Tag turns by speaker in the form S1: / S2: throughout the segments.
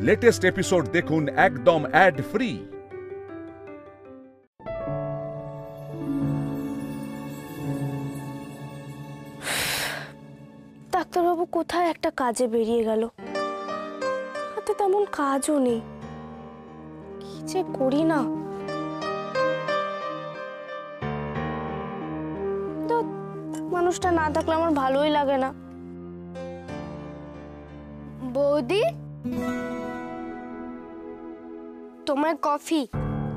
S1: Latest episode দেখুন একদম add free.
S2: ডাক্তারবাবু কোথায় একটা কাজে বেরিয়ে গেল, হাতে তেমন কাজও নেই, কি যে করি না। মানুষটা না থাকলে আমার ভালোই লাগে না।
S3: বৌদি, তোমার কফি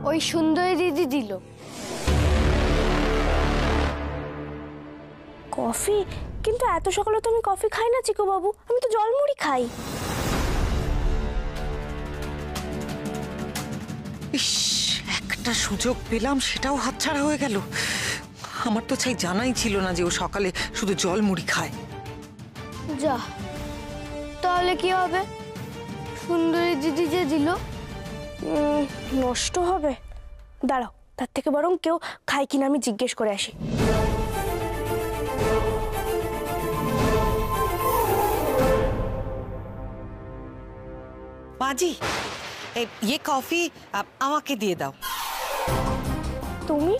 S3: ওই সুন্দরী দিদি দিল।
S2: কফি? কিন্তু এত সকালে তো আমি কফি খাই না চিকু বাবু, আমি তো জলমুড়ি খাই।
S4: ইস, একটা সুযোগ পেলাম, সেটাও হাতছাড়া হয়ে গেল। আমার তো চাই জানাই ছিল না যে ও সকালে শুধু জল মুড়ি খায়।
S3: যা, তাহলে কি হবে? সুন্দরী দিদি যে দিল
S2: নষ্ট হবে। দাঁড়াও, তার থেকে বরং কেউ খায় কিনা আমি জিজ্ঞেস করে আসি।
S4: মাজি, ये কফি আমাকে দিয়ে দাও।
S2: তুমি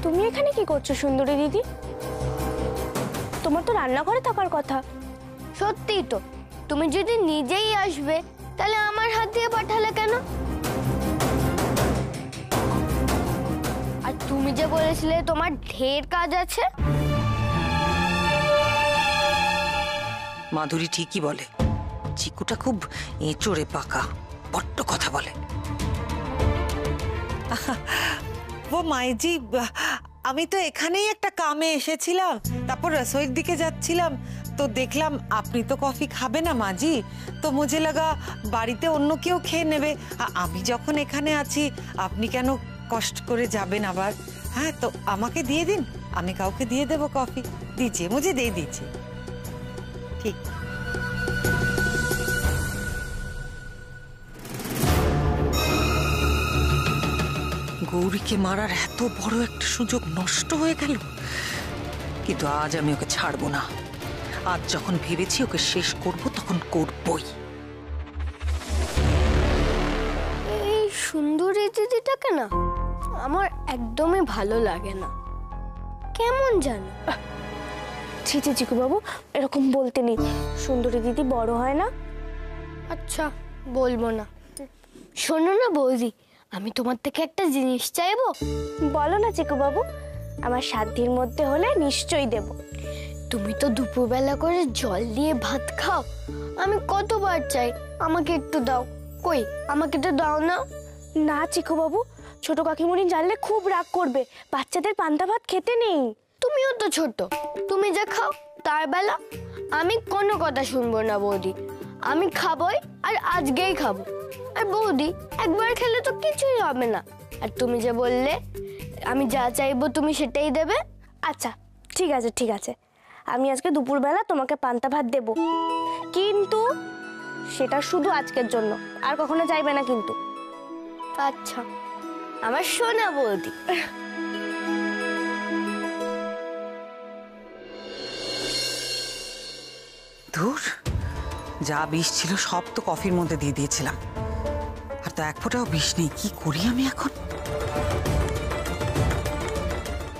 S2: তুমি এখানে কি করছো সুন্দরী দিদি? তোমার তো রান্নাঘরে থাকার কথা।
S3: সত্যি তো, তুমি যদি নিজেই আসবে তাহলে আমার হাত দিয়ে পাঠালে কেন? আর তুমি যে বলেছিলে তোমার ঢের কাজ আছে।
S4: মাধুরী ঠিকই বলে, চিকুটা খুব এঁচড়ে পাকা, বড্ড কথা বলে। ও মাইজি, আমি তো এখানেই একটা কামে এসেছিলাম, তারপর রসোইয়ের দিকে যাচ্ছিলাম, তো দেখলাম আপনি তো কফি খাবে না মাজি, তো মুঝে লাগা বাড়িতে অন্য কেউ খেয়ে নেবে। আমি যখন এখানে আছি আপনি কেন কষ্ট করে যাবেন আবার? হ্যাঁ, তো আমাকে দিয়ে দিন, আমি কাউকে দিয়ে দেবো কফি। দিচ্ছি, মুঝে দিয়ে দিচ্ছি। ঠিক। গৌরীকে মারার এত বড় একটা সুযোগ নষ্ট হয়ে গেল, কিন্তু আজ আমি ওকে ছাড়বো না। আজ যখন ভেবেছি ওকে শেষ করব, তখন করবই।
S3: এই সুন্দরী দিদিটাকে না আমার একদমই ভালো লাগে না, কেমন জানো?
S2: ছি ছি চিকু বাবু, এরকম বলতে নেই। সুন্দরী দিদি বড় হয় না।
S3: আচ্ছা, বলবো না। শোনো না বৌদি, আমি তোমার থেকে একটা জিনিস চাইবো।
S2: বলো না চিকু বাবু, আমার সাধ্যের মধ্যে হলে নিশ্চয়ই দেব।
S3: তুমি তো দুপুরবেলা করে জল দিয়ে ভাত খাও, আমি কতবার চাই আমাকে একটু দাও। কই, আমাকে তো দাও না।
S2: না চিকু বাবু, ছোট কাকিমণি জানলে খুব রাগ করবে, বাচ্চাদের পান্তা ভাত খেতে নেই।
S3: তুমিও তো ছোট, তুমি যা খাও তার বেলা। আমি কোনো কথা শুনবো না বৌদি, আমি খাবোই, আর আজকেই খাবো। আর বৌদি, একবার খেলে তো কিছুই হবে না। আর তুমি যে বললে আমি যা চাইবো তুমি সেটাই দেবে।
S2: আচ্ছা ঠিক আছে ঠিক আছে, আমি আজকে দুপুরবেলা তোমাকে পান্তা ভাত দেব, কিন্তু সেটা শুধু আজকের জন্য, আর কখনো চাইবে না কিন্তু।
S3: আচ্ছা, আমার সোনা বৌদি।
S4: ধুর, যা বিষ ছিল সব তো কফির মধ্যে দিয়ে দিয়েছিলাম, আর তো এক ফোঁটাও বিষ নেই। কি করি আমি এখন?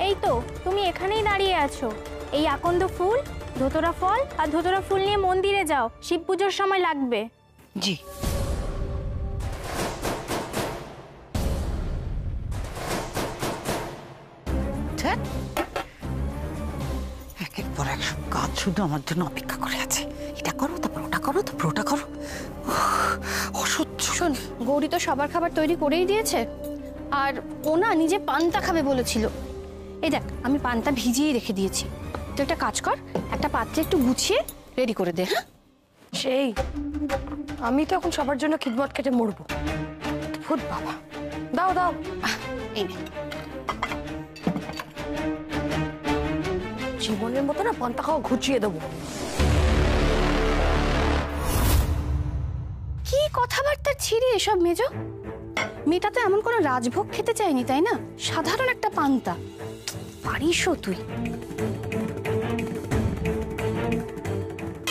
S5: এই তো তুমি এখানেই দাঁড়িয়ে আছো। এই আকন্দ ফুল, ধুতরা ফল আর ধুতরা ফুল নিয়ে মন্দিরে যাও, শিব পুজোর সময় লাগবে।
S4: জি। একের পর এক কাজ শুধু আমার জন্য অপেক্ষা করে আছে। এটা করো, তারপর ওটা করো, তারপর ওটা করো। অসহ্য।
S5: শোন, গৌরী তো সবার খাবার তৈরি করেই দিয়েছে, আর ও না নিজে পান্তা খাবে বলেছিল। এই দেখ, আমি পান্তা ভিজিয়ে রেখে দিয়েছি। তুই একটা কাজ কর, একটা পাত্রে একটু গুছিয়ে রেডি করে দে। হ্যাঁ,
S2: সেই আমি তো এখন সবার জন্য খিদমত কেটে মরবো। ভূত বাবা, দাও দাও।
S5: এই নে।
S2: জীবনের মতো না পান্তা খাওয়া ঘুচিয়ে দেবো।
S5: কি কথাবার্তা ছিঁড়ি এসব মেজো? মেয়েটা তো এমন কোনো রাজভোগ খেতে চায়নি, তাই না? সাধারণ একটা পান্তা। পারিসও তুই?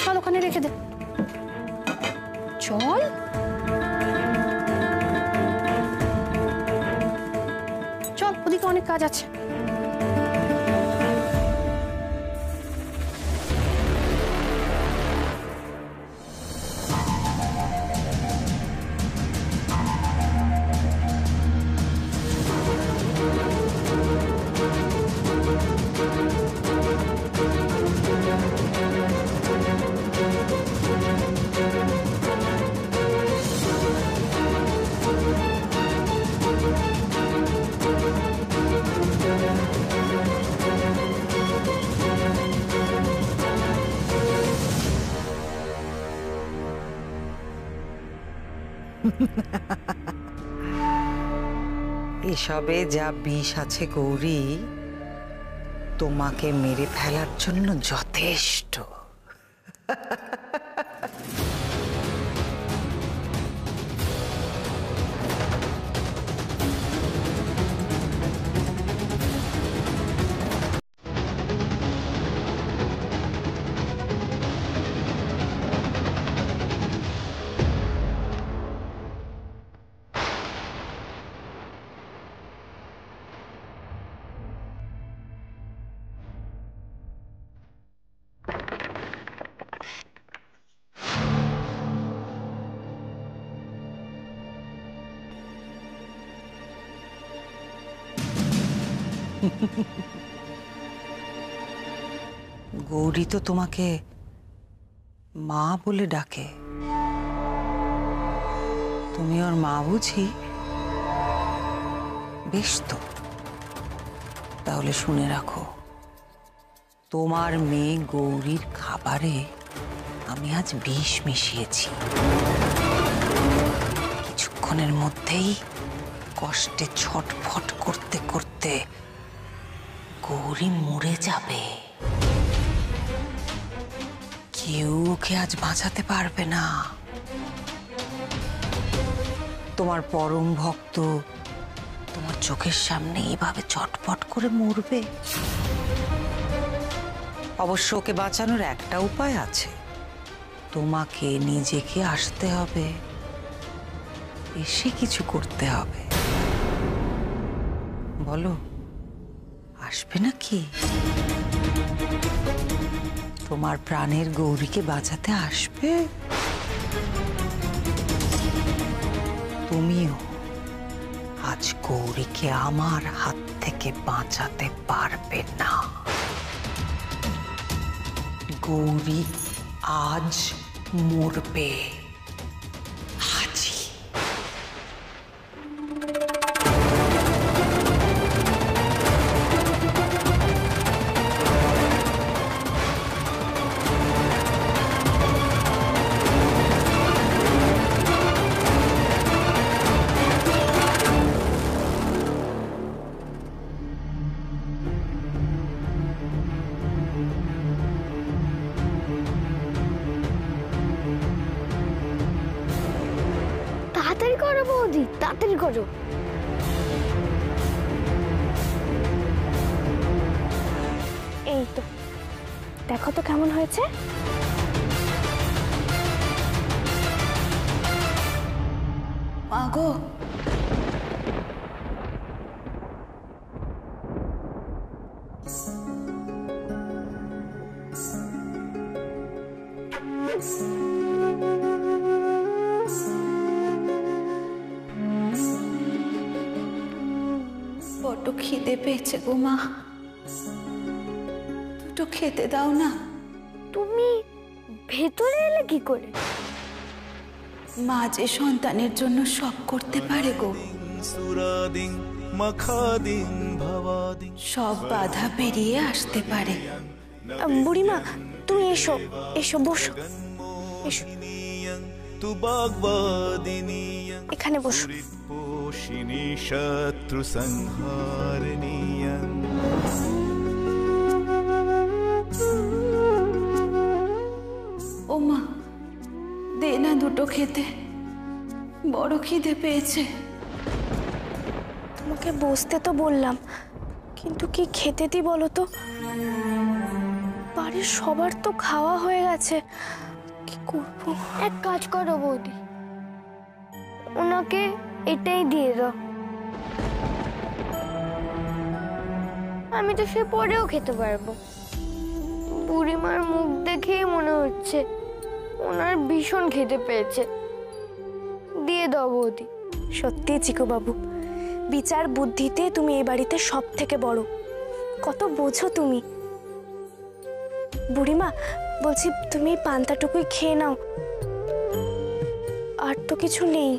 S5: চল ওখানে রেখে দে। চল। চল, ওদিকে অনেক কাজ আছে।
S4: এসবে যা বিষ আছে গৌরী, তোমাকে মেরে ফেলার জন্য যথেষ্ট। গৌরী তো তোমাকে মা বলে ডাকে, তুমি ওর মা বুঝি? বেশ তো, তাহলে শুনে রাখো, তোমার মেয়ে গৌরীর খাবারে আমি আজ বিষ মিশিয়েছি। কিছুক্ষণের মধ্যেই কষ্টে ছটফট করতে করতে গৌরী মরে যাবে। কেউ ওকে আজ বাঁচাতে পারবে না। তোমার পরম ভক্ত তোমার চোখের সামনে এইভাবে চটপট করে মরবে। অবশ্য ওকে বাঁচানোর একটা উপায় আছে, তোমাকে নিজেকে আসতে হবে, এসে কিছু করতে হবে। বলো, আসবে নাকি? তোমার প্রাণের গৌরীকে বাঁচাতে আসবে? তুমিও আজ গৌরীকে আমার হাত থেকে বাঁচাতে পারবে না। গৌরী আজ মরবে, আজই।
S3: তাড়াতাড়ি করো বৌদি, তাড়াতাড়ি করো।
S2: এই তো, দেখো তো কেমন হয়েছে।
S5: মাগো, বড্ড খিদে পেয়েছে গো মা, দুটো খেতে দাও না।
S3: তুমি ভেতরে এলে কি করে?
S5: মা যে সন্তানের জন্য সব করতে পারে গো, সব বাধা পেরিয়ে আসতে পারে।
S2: বুড়িমা, তুমি এসো, এসো, বসো, এসো, এখানে বসো।
S6: শত্রু সংহারণীয়।
S5: ও মা, দে না দুটো খেতে, বড় খিদে পেয়েছে।
S2: তোমাকে বসতে তো বললাম, কিন্তু কি খেতে দি বলো তো? বাড়ির সবার তো খাওয়া হয়ে গেছে, করব?
S3: এক কাজ করো বৌদি, ওনাকে এটাই দিয়ে দাও। আমি তো সে পরেও খেতে পারবো। বুড়িমার মুখ দেখেই মনে হচ্ছে ওনার ভীষণ খেতে পেয়েছে। দিয়ে দাও বৌদি।
S2: সত্যি চিকু বাবু, বিচার বুদ্ধিতে তুমি এই বাড়িতে সব থেকে বড়। কত বোঝো তুমি। বুড়িমা, বলছি তুমি এই পান্তাটুকুই খেয়ে নাও, আর তো কিছু নেই।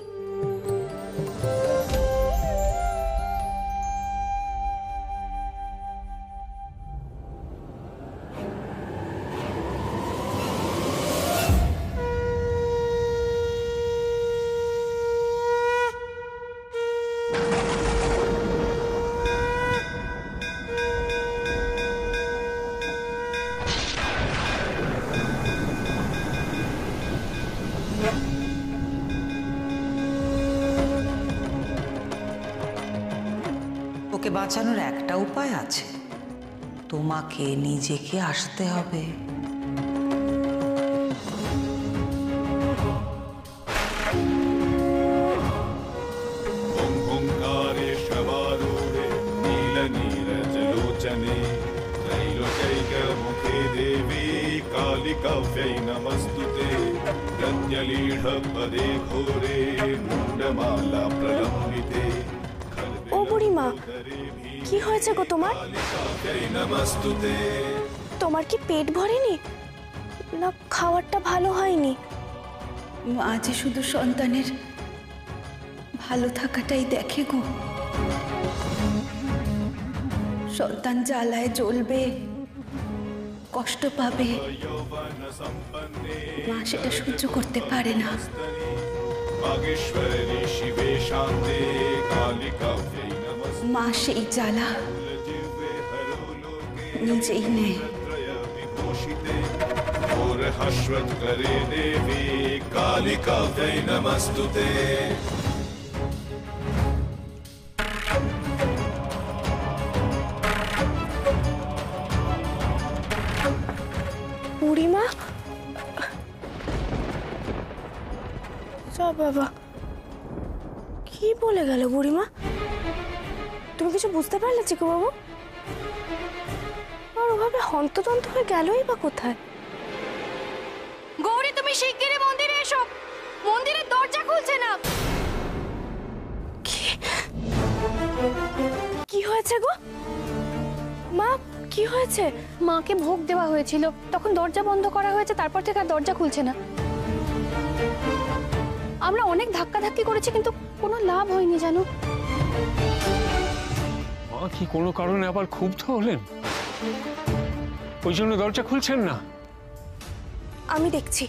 S4: ওকে বাঁচানোর একটা উপায় আছে, তোমাকে নিজেকে আসতে হবে।
S6: ओंकारेश्वरूढे नीलनीरजलोचने त्रैलोक्यैकमुखे देवी कालिकाव्यै नमस्तुते प्रत्यलीढपदे घोरे मुण्डमाला प्रलम्बिते
S2: ও বুড়িমা, কি হয়েছে গো তোমার?
S6: नमस्तुते
S2: তোমার কি পেট ভরেনি, না খাবারটা ভালো হয়নি?
S5: মা যে শুধু সন্তানের ভালো থাকাটাই দেখে গো। সন্তান জ্বালায় জ্বলবে, কষ্ট পাবে, মা সেটা সহ্য করতে পারে না।
S6: बागेश्वरी शिवे शान्ते कालिकाव्यै नमस्ते
S5: মা সেই জ্বালা নিজেই নেয়।
S6: विभूषिते घोरहश्वत्करे देवी कालिकाव्यै नमस्तुते
S2: বুড়িমা, যা বাবা, কি বলে গেল বুড়িমা? তুমি কিছু বুঝতে পারলে চিকু বাবু? আর ওভাবে হন্তদন্ত হয়ে গেলই বা কোথায়?
S5: গৌরী, তুমি শিগগিরই মন্দিরে এসো, মন্দিরের দরজা খুলছে না।
S2: কি হয়েছে গো মা, কি হয়েছে?
S5: মাকে ভোগ দেওয়া হয়েছিল, তখন দরজা বন্ধ করা হয়েছে, তারপর থেকে আর দরজা খুলছে না। আমরা অনেক ধাক্কাধাক্কি করেছি, কিন্তু কোনো লাভ হয়নি জানো।
S7: মা কি কোনো কারণে আবার ক্ষুব্ধ হলেন? ওই জন্য দরজা খুলছেন না?
S2: আমি দেখছি।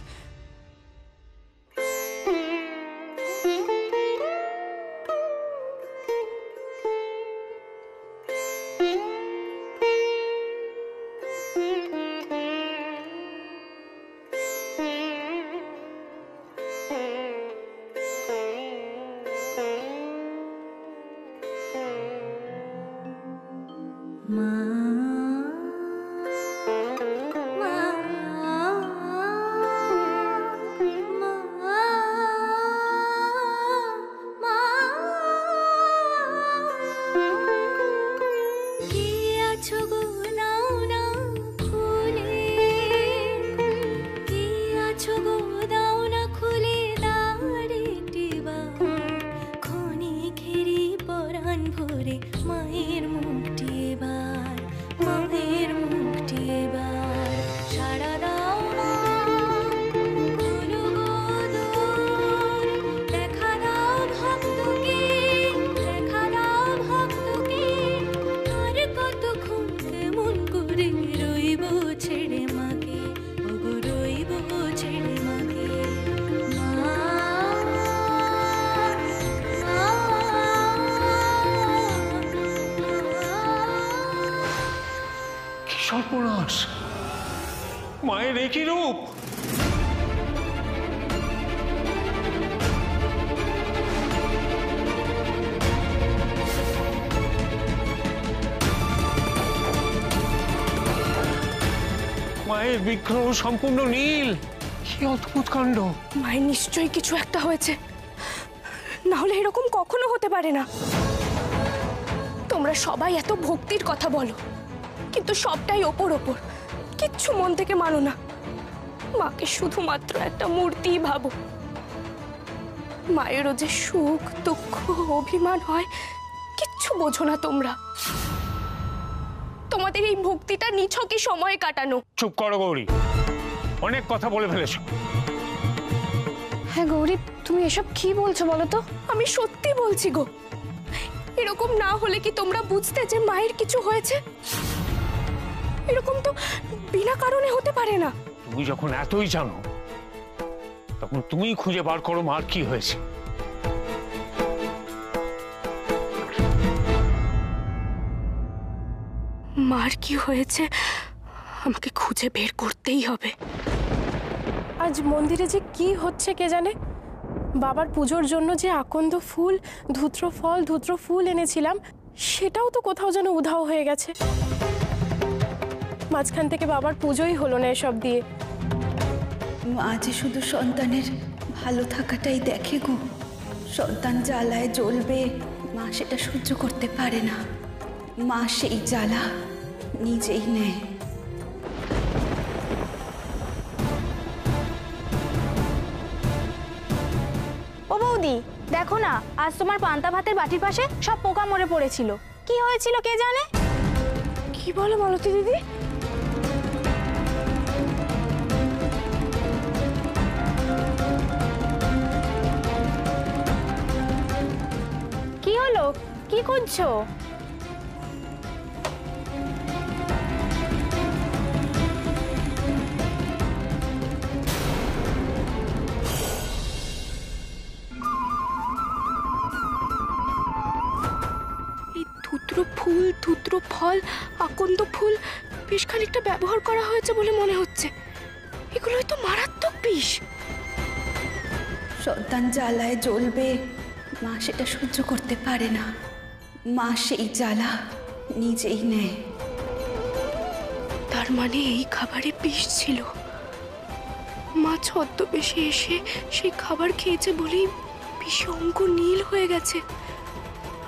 S7: সর্বনাশ, মায়ের একই রূপ। মায়ের বিগ্রহ সম্পূর্ণ নীল। কি কি অদ্ভুত কাণ্ড!
S2: মায়ের নিশ্চয়ই কিছু একটা হয়েছে, না হলে এরকম কখনো হতে পারে না। তোমরা সবাই এত ভক্তির কথা বলো, কিন্তু সবটাই ওপর ওপর, কিচ্ছু মন থেকে মানো না। মাকে শুধুমাত্র একটা মূর্তি ভাবো। মায়েরও যে সুখ দুঃখ অভিমান হয়, কিচ্ছু বোঝো না তোমরা। তোমাদের এই ভক্তিটা নিছকই সময় কাটানো।
S7: চুপ করো গৌরী, অনেক কথা বলে ফেলেছো।
S5: হ্যাঁ গৌরী, তুমি এসব কি বলছো বলো তো?
S2: আমি সত্যি বলছি গো, এরকম না হলে কি তোমরা বুঝতে যে মায়ের কিছু হয়েছে? এরকম তো বিনা কারণে হতে পারে না।
S7: তুমি যখন এতই জানো, তখন তুমিই খুঁজে বার করো মার কি হয়েছে।
S2: মার কি হয়েছে আমাকে খুঁজে বের করতেই হবে।
S8: আজ মন্দিরে যে কি হচ্ছে কে জানে। বাবার পুজোর জন্য যে আকন্দ ফুল, ধূত্র ফল, ধূত্র ফুল এনেছিলাম, সেটাও তো কোথাও যেন উধাও হয়ে গেছে। মাঝখান থেকে বাবার পুজোই হলো না এসব দিয়ে।
S9: মা যে শুধু সন্তানের ভালো থাকাটাই দেখে গো। সন্তান জ্বালায় জ্বলবে, মা সেটা সহ্য করতে পারে না। মা সেই জ্বালা নিজেই নেয়।
S2: ও বৌদি, দেখো না, আজ তোমার পান্তা ভাতের বাটির পাশে সব পোকা মরে পড়েছিল। কি হয়েছিল কে জানে? কি বলো মালতী দিদি? কি হলো? কি করছো? ধূত্র ফুল, ধূত্র ফল, আকন্দ ফুল বেশ খানিকটা ব্যবহার করা হয়েছে বলে মনে হচ্ছে। এগুলোই তো মারাত্মক বিষ।
S9: সন্তান জ্বালায় জ্বলবে, মা সেটা সহ্য করতে পারে না। মা সেই জ্বালা নিজেই নেয়।
S2: তার মানে এই খাবারে বিষ ছিল। মা ছদ্মবেশে এসে সেই খাবার খেয়েছে বলেই বিষে অঙ্গ নীল হয়ে গেছে।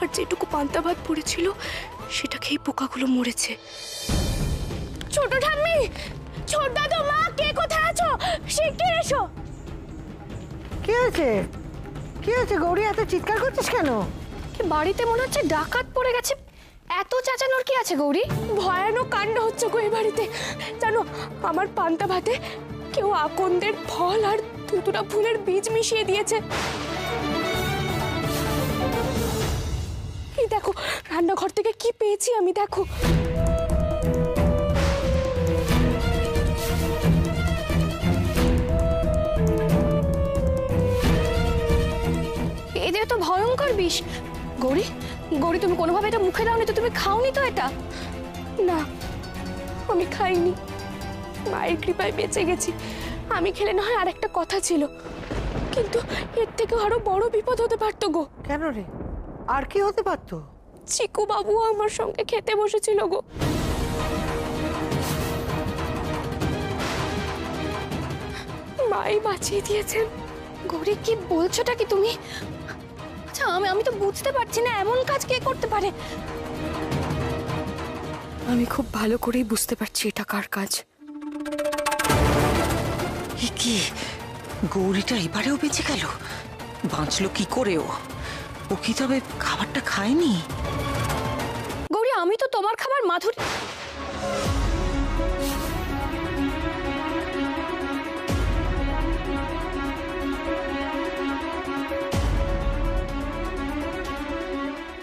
S2: আর যেটুকু পান্তা ভাত পড়েছিল সেটা খেয়ে পোকাগুলো মরেছে। ছোট ঠাম্মি, ছোট দাদু, মা, কে কোথায় আছো? শিগগির এসো।
S10: কি হয়েছে? কি হয়েছে গৌরী, এত চিৎকার করছিস কেন?
S5: কি বাড়িতে মনে হচ্ছে ডাকাত পড়ে গেছে। এত চেঁচানোর কি আছে গৌরী?
S2: ভয়ানক কাণ্ড হচ্ছে গো এই বাড়িতে। জানো, আমার পান্তা ভাতে কেউ আকন্দের ফল আর ধুতুরা ফুলের বীজ মিশিয়ে দিয়েছে। এই দেখো, রান্নাঘর থেকে কি পেয়েছি আমি, দেখো।
S5: এই যে তো ভয়ঙ্কর বিষ। গৌরী, গৌরী, তুমি কোনোভাবে এটা মুখে দাওনি তো? তুমি খাওনি তো এটা?
S2: না, আমি খাইনি। মায়ের কৃপায় বেঁচে গেছি। আমি খেলে না হয় আর একটা কথা ছিল, কিন্তু এর থেকে আরো বড় বিপদ হতে পারতো গো।
S10: কেন রে, আর কি হতে পারতো?
S2: চিকু বাবু আমার সঙ্গে খেতে বসেছিল গো। মাই বাঁচিয়ে দিয়েছেন।
S5: গৌরী, কি বলছোটা কি তুমি? আচ্ছা, আমি তো বুঝতে পারছি না এমন কাজ কে করতে পারে।
S2: আমি খুব ভালো করেই বুঝতে পারছি এটা কার কাজ।
S4: কি গৌরীটা এবারেও বেঁচে গেল? বাঁচলো কি করে ও? ও কি তবে খাবারটা খায়নি?
S5: গৌরী, আমি তো তোমার খাবার মাধুরী।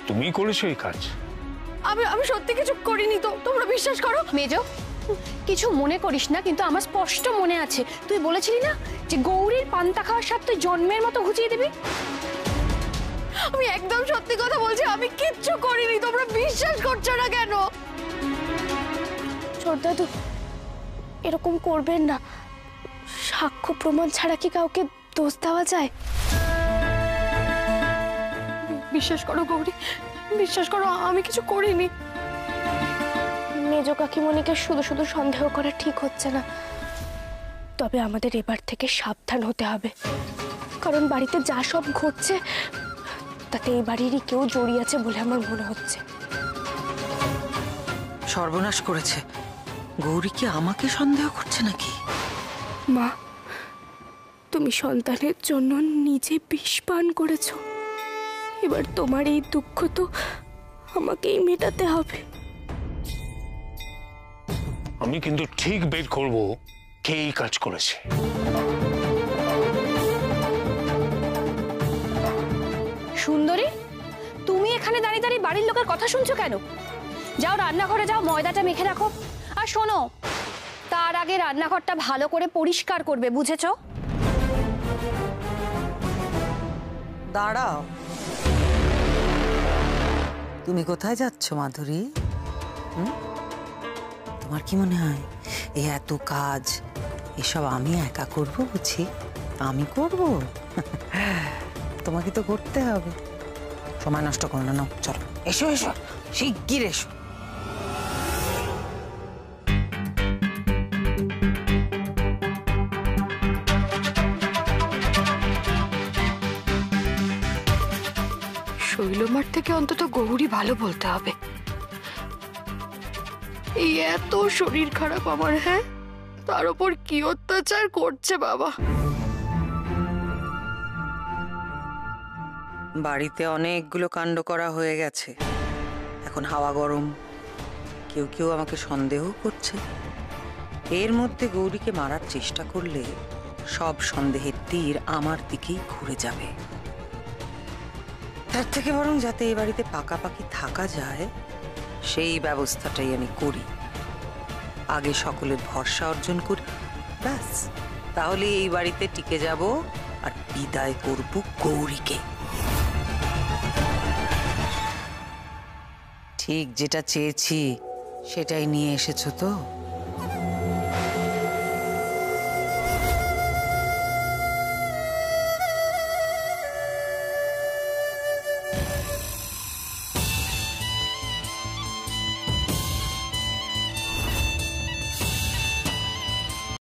S7: তুমি করেছো এই কাজ?
S5: আমি সত্যি কিছু করিনি তো, তোমরা বিশ্বাস করো। মেজো, কিছু মনে করিস না, কিন্তু আমার স্পষ্ট মনে আছে তুই বলেছিলি না যে গৌরীর পান্তা খাওয়ার স্বাদ তুই জন্মের মতো ঘুচিয়ে দিবি। আমি একদম সত্যি কথা বলছি, আমি কিচ্ছু করিনি। তোমরা বিশ্বাস করছো না কেন?
S2: ছোট দাদু, এরকম করবেন না। সাক্ষ্য প্রমাণ ছাড়া কি কাউকে দোষ দেওয়া যায়?
S5: বিশ্বাস করো গৌরী, বিশ্বাস করো, আমি কিছু করিনি।
S2: মেজ কাকিমণিকে শুধু শুধু সন্দেহ করা ঠিক হচ্ছে না। তবে আমাদের এবার থেকে সাবধান হতে হবে, কারণ বাড়িতে যা সব ঘটছে তাতে এই বাড়িরই কেউ জড়িয়ে আছে বলে আমার মনে হচ্ছে।
S4: সর্বনাশ করেছে। গৌরী কি আমাকে সন্দেহ করছে নাকি?
S2: মা, তুমি সন্তানের জন্য নিজে বিষ পান করেছো, এবার তোমার এই দুঃখ তো আমাকেই মেটাতে হবে।
S7: আমি কিন্তু ঠিক বের করব কে এই কাজ করেছে।
S5: সুন্দরী, তুমি এখানে দাঁড়িয়ে দাঁড়িয়ে বাড়ির লোকের কথা শুনছো কেন? যাও রান্নাঘরে যাও, ময়দাটা মেখে রাখো। আর শোনো, তার আগে রান্নাঘরটা ভালো করে পরিষ্কার করবে, বুঝেছো?
S4: দাঁড়াও, তুমি কোথায় যাচ্ছ মাধুরী? তোমার কি মনে হয় এই এত কাজ এসব আমি একা করব? বুঝি আমি করব? তোমাকে তো করতে হবে। সময় নষ্ট করো না, নাও চলো, এসো এসো, শিগগির এসো।
S2: শৈলমার থেকে অন্তত গৌরী ভালো বলতে হবে। এই এত শরীর খারাপ আমার, হ্যাঁ, তার উপর কি অত্যাচার করছে বাবা।
S4: বাড়িতে অনেকগুলো কাণ্ড করা হয়ে গেছে, এখন হাওয়া গরম, কেউ কেউ আমাকে সন্দেহ করছে। এর মধ্যে গৌরীকে মারার চেষ্টা করলে সব সন্দেহের তীর আমার দিকেই ঘুরে যাবে। তার থেকে বরং যাতে এই বাড়িতে পাকাপাকি থাকা যায় সেই ব্যবস্থাটাই আমি করি। আগে সকলের ভরসা অর্জন করি, ব্যাস, তাহলে এই বাড়িতে টিকে যাব আর বিদায় করব গৌরীকে। ঠিক যেটা চেয়েছি সেটাই নিয়ে এসেছো তো?